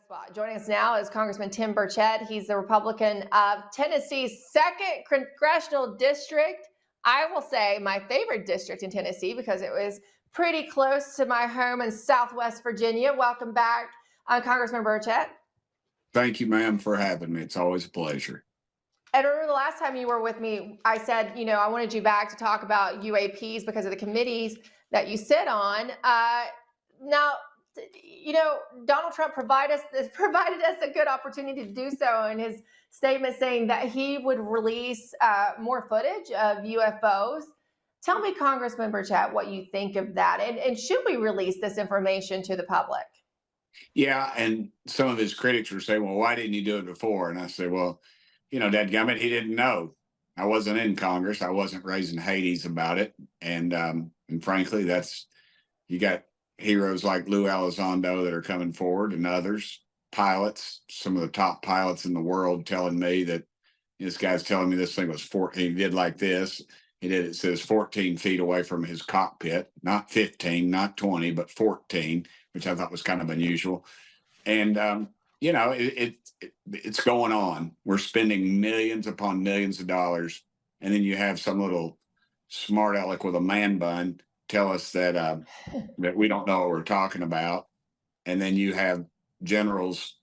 spot. Joining us now is Congressman Tim Burchett. He's the Republican of Tennessee's 2nd congressional district. I will say my favorite district in Tennessee because it was pretty close to my home in Southwest Virginia. Welcome back, Congressman Burchett. Thank you, ma'am, for having me. It's always a pleasure. And remember the last time you were with me, I said, I wanted you back to talk about UAPs because of the committees that you sit on. Now, Donald Trump provided us a good opportunity to do so in his statement saying that he would release more footage of UFOs. Tell me, Congressman Burchett, what you think of that. And should we release this information to the public? Yeah, and some of his critics were saying, well, why didn't you do it before? And I said, well, dadgummit, he didn't know. I wasn't in Congress. I wasn't raising Hades about it. And frankly, you got heroes like Lou Elizondo that are coming forward and others, pilots, some of the top pilots in the world telling me that this guy's telling me this thing was 14. He did like this. It says 14 feet away from his cockpit, not 15, not 20, but 14, which I thought was kind of unusual. And, it's going on. We're spending millions upon millions of dollars. And then you have some little smart aleck with a man bun tell us that that we don't know what we're talking about. And then you have generals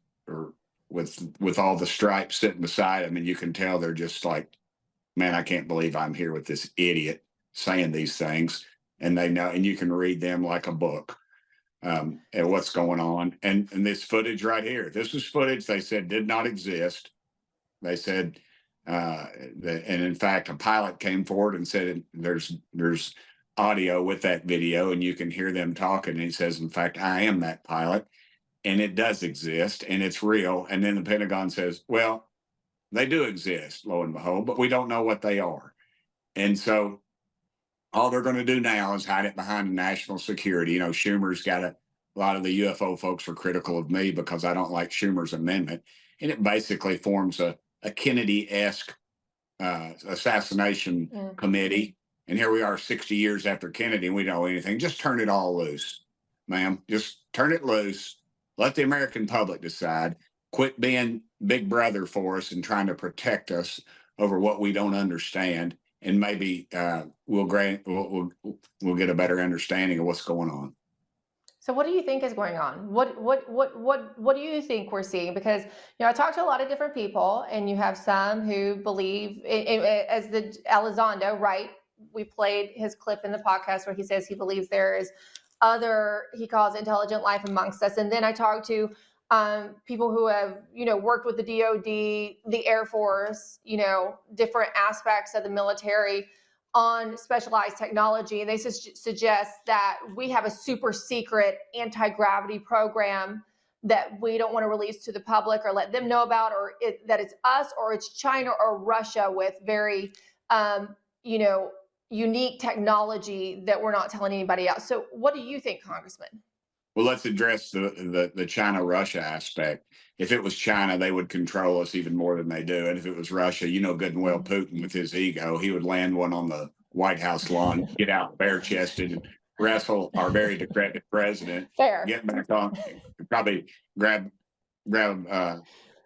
with all the stripes sitting beside them, and you can tell they're just like, man, I can't believe I'm here with this idiot saying these things. And they know, and you can read them like a book. And what's going on. And this footage right here, this is footage they said did not exist. They said, and in fact, a pilot came forward and said there's audio with that video and you can hear them talking. And he says, in fact, I am that pilot and it does exist and it's real. And then the Pentagon says, well, they do exist, lo and behold, but we don't know what they are. And so all they're going to do now is hide it behind national security. Schumer's got a lot of the UFO folks are critical of me because I don't like Schumer's amendment. And it basically forms a Kennedy-esque assassination committee. And here we are 60 years after Kennedy and we don't know anything. Just turn it all loose, ma'am. Just turn it loose. Let the American public decide. Quit being big brother for us and trying to protect us over what we don't understand. And maybe we'll get a better understanding of what's going on. So what do you think is going on? What do you think we're seeing? Because I talked to a lot of different people, and you have some who believe, as the Elizondo, right? We played his clip in the podcast where he says he believes there is other, he calls intelligent life amongst us. And then I talked to people who have, worked with the DOD, the Air Force, different aspects of the military on specialized technology. And they suggest that we have a super secret anti-gravity program that we don't want to release to the public or let them know about, or that it's us or it's China or Russia with very, unique technology that we're not telling anybody else. So what do you think, Congressman? Well, let's address the China-Russia aspect. If it was China, they would control us even more than they do. And if it was Russia, good and well, Putin with his ego, he would land one on the White House lawn, get out bare-chested, and wrestle our very decrepit president. Fair. Get back on, probably grab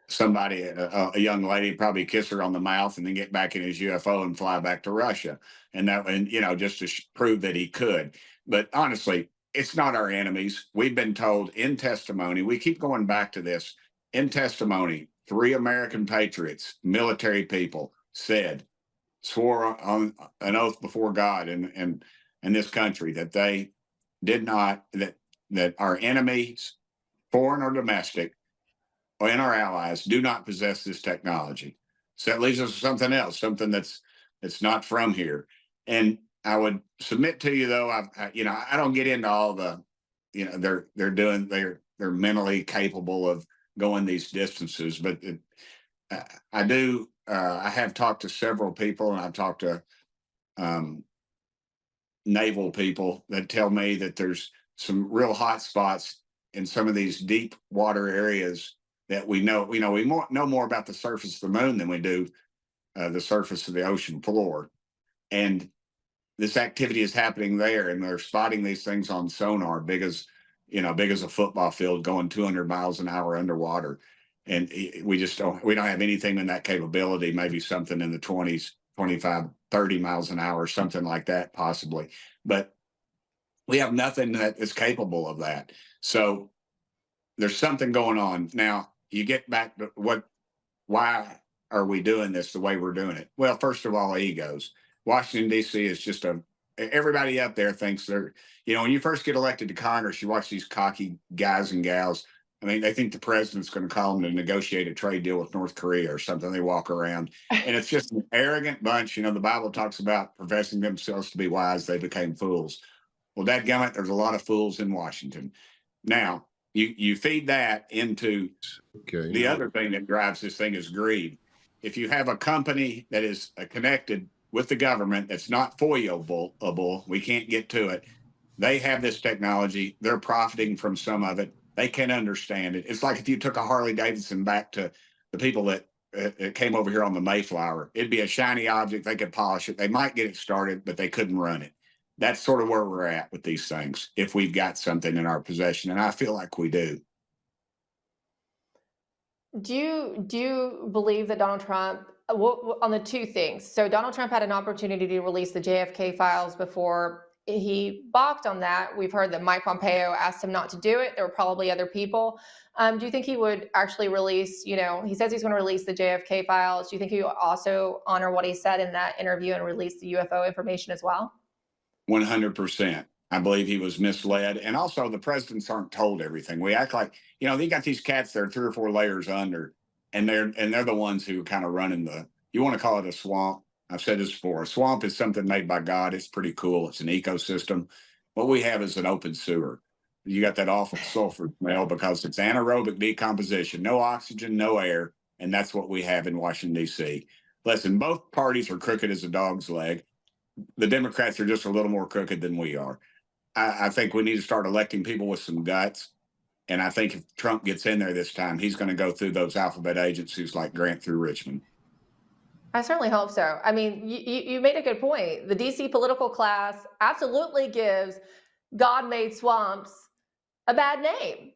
somebody, a young lady, probably kiss her on the mouth, and then get back in his UFO and fly back to Russia. And just to prove that he could. But honestly, it's not our enemies. We've been told in testimony, we keep going back to this, in testimony, 3 American patriots, military people, swore on an oath before God and this country that they did not, that our enemies, foreign or domestic, and our allies do not possess this technology. So that leaves us with something else, something that's not from here. And I would submit to you, though, I don't get into all the, they're mentally capable of going these distances, but I do. I have talked to several people, and I've talked to naval people that tell me that there's some real hot spots in some of these deep water areas that we know. We know more about the surface of the moon than we do the surface of the ocean floor, and this activity is happening there, and they're spotting these things on sonar, big as big as a football field, going 200 miles an hour underwater. And we don't have anything in that capability, maybe something in the 20s, 25, 30 miles an hour, something like that, possibly. But we have nothing that is capable of that. So there's something going on. Now, you get back to why are we doing this the way we're doing it? Well, first of all, egos. Washington, D.C. is just everybody up there thinks when you first get elected to Congress, you watch these cocky guys and gals. I mean, they think the president's going to call them to negotiate a trade deal with North Korea or something. They walk around, and it's just an arrogant bunch. The Bible talks about professing themselves to be wise, they became fools. Well, dadgummit, there's a lot of fools in Washington. Now, you feed that into the other thing that drives this thing is greed. If you have a company that is connected with the government that's not FOIA-able, we can't get to it. They have this technology. They're profiting from some of it. They can understand it. It's like if you took a Harley Davidson back to the people that came over here on the Mayflower. It'd be a shiny object. They could polish it. They might get it started, but they couldn't run it. That's sort of where we're at with these things, if we've got something in our possession, and I feel like we do. Do you believe that Donald Trump, on the two things? So Donald Trump had an opportunity to release the JFK files before he balked on that. We've heard that Mike Pompeo asked him not to do it. There were probably other people. Do you think he would actually release? He says he's going to release the JFK files. Do you think he will also honor what he said in that interview and release the UFO information as well? 100%. I believe he was misled. And also, the presidents aren't told everything. We act like, they got these cats that are 3 or 4 layers under, and they're the ones who are kind of running you want to call it a swamp. I've said this before. A swamp is something made by God. It's pretty cool. It's an ecosystem. What we have is an open sewer. You got that awful sulfur smell because it's anaerobic decomposition, no oxygen, no air. And that's what we have in Washington, D.C. Listen, both parties are crooked as a dog's leg. The Democrats are just a little more crooked than we are. I think we need to start electing people with some guts. And I think if Trump gets in there this time, he's going to go through those alphabet agencies like Grant through Richmond. I certainly hope so. I mean, you made a good point. The DC political class absolutely gives God-made swamps a bad name.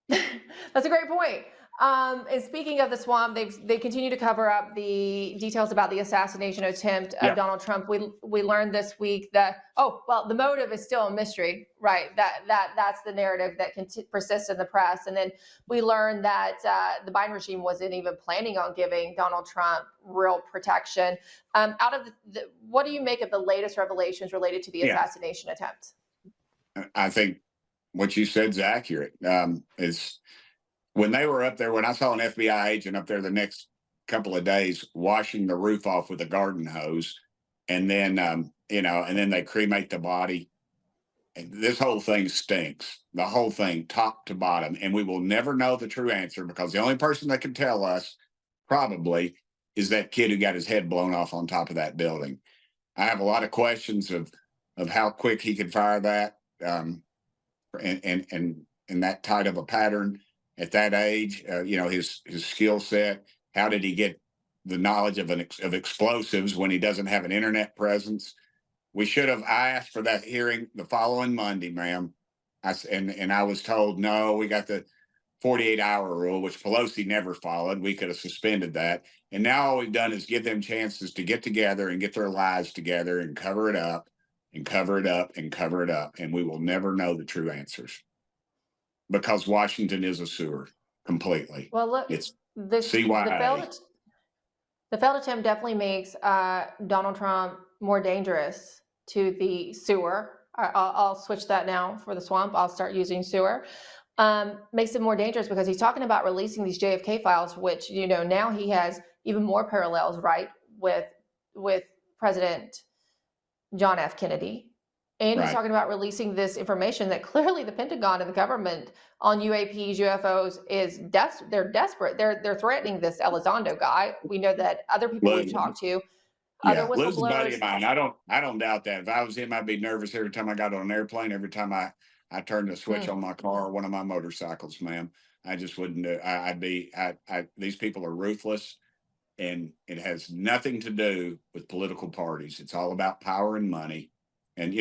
That's a great point. And speaking of the swamp, they continue to cover up the details about the assassination attempt of Donald Trump. We learned this week that the motive is still a mystery, right? That's the narrative that can persist in the press. And then we learned that the Biden regime wasn't even planning on giving Donald Trump real protection. Out of what do you make of the latest revelations related to the assassination attempt? I think what you said is accurate. It's when they were up there, when I saw an FBI agent up there the next couple of days washing the roof off with a garden hose, and then and then they cremate the body. And this whole thing stinks. The whole thing, top to bottom, and we will never know the true answer because the only person that can tell us probably is that kid who got his head blown off on top of that building. I have a lot of questions of how quick he could fire that, and that tight of a pattern. At that age, his skill set. How did he get the knowledge of explosives when he doesn't have an internet presence? I asked for that hearing the following Monday, ma'am. I was told, no, we got the 48-hour rule, which Pelosi never followed. We could have suspended that. And now all we've done is give them chances to get together and get their lives together and cover it up and cover it up and cover it up. And we will never know the true answers. Because Washington is a sewer completely. Well, look, it's CYA. The failed attempt definitely makes Donald Trump more dangerous to the sewer. I'll switch that now for the swamp. I'll start using sewer. Makes it more dangerous because he's talking about releasing these JFK files, which now he has even more parallels, right, with President John F. Kennedy. And he's talking about releasing this information that clearly the Pentagon and the government on UAPs, UFOs they're desperate. They're threatening this Elizondo guy. We know that other people we've talked to, other whistleblowers. Lou's a buddy of mine. I don't doubt that. If I was him, I'd be nervous every time I got on an airplane, every time I turned the switch on my car or one of my motorcycles, ma'am. I just wouldn't do. These people are ruthless, and it has nothing to do with political parties. It's all about power and money. And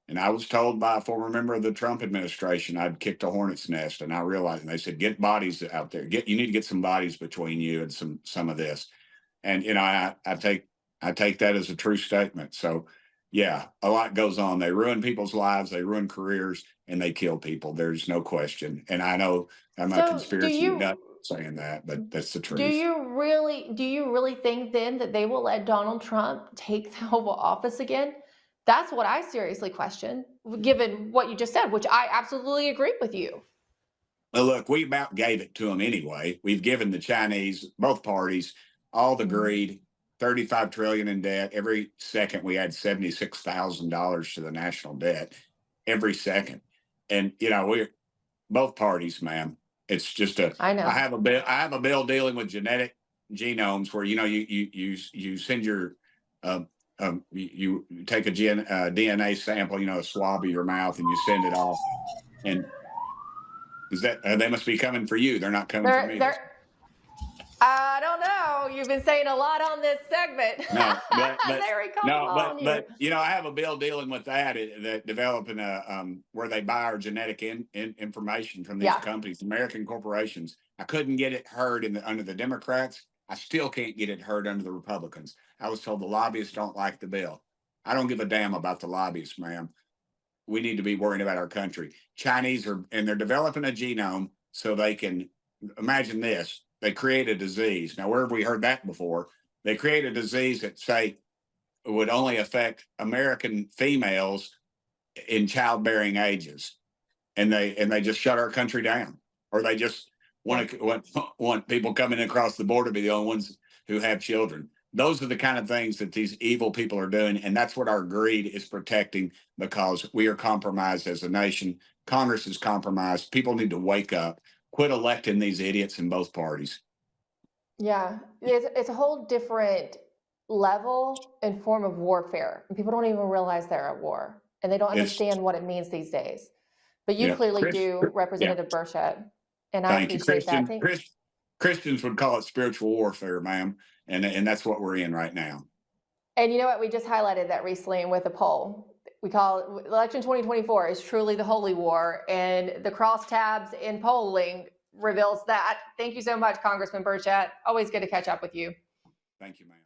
And I was told by a former member of the Trump administration I'd kicked a hornet's nest, and I realized, and they said, get bodies out there. You need to get some bodies between you and some of this. And I take that as a true statement. So yeah, a lot goes on. They ruin people's lives, they ruin careers, and they kill people. There's no question. And I know I'm a So conspiracy nut saying that, but that's the do truth. you really think then that they will let Donald Trump take the Oval Office again? That's what I seriously question, given what you just said, which I absolutely agree with you. Well, look, we about gave it to them anyway. We've given the Chinese, both parties, all the Mhm. greed, 35 trillion in debt. Every second we add $76,000 to the national debt every second. And we're both parties, ma'am. It's just I I know. have a bill. I have a bill dealing with genetic genomes where you send your you take a DNA sample, a swab of your mouth, and you send it off. And is that they must be coming for you? They're not coming for They're me. they're I don't know. You've been saying a lot on this segment. No, but They're coming no, on you. I have a bill dealing with that developing a where they buy our genetic information from these Yeah. companies, American corporations. I couldn't get it heard under the Democrats. I still can't get it heard under the Republicans. I was told the lobbyists don't like the bill. I don't give a damn about the lobbyists, ma'am. We need to be worrying about our country. Chinese and they're developing a genome so they can imagine this. They create a disease. Now, where have we heard that before? They create a disease that say would only affect American females in childbearing ages, and they just shut our country down, or they just Yeah. want people coming across the border to be the only ones who have children. Those are the kind of things that these evil people are doing, and that's what our greed is protecting because we are compromised as a nation. Congress is compromised. People need to wake up, quit electing these idiots in both parties. Yeah. It's a whole different level and form of warfare. And people don't even realize they're at war and they don't It's understand what it means these days. But you yeah, clearly Chris. do, Yeah, Representative Burchett, and I thank you, appreciate that. Christians would call it spiritual warfare, ma'am, and that's what we're in right now. And you know what? We just highlighted that recently with a poll. We call it election 2024 is truly the holy war, and the crosstabs in polling reveals that. Thank you so much, Congressman Burchett. Always good to catch up with you. Thank you, ma'am.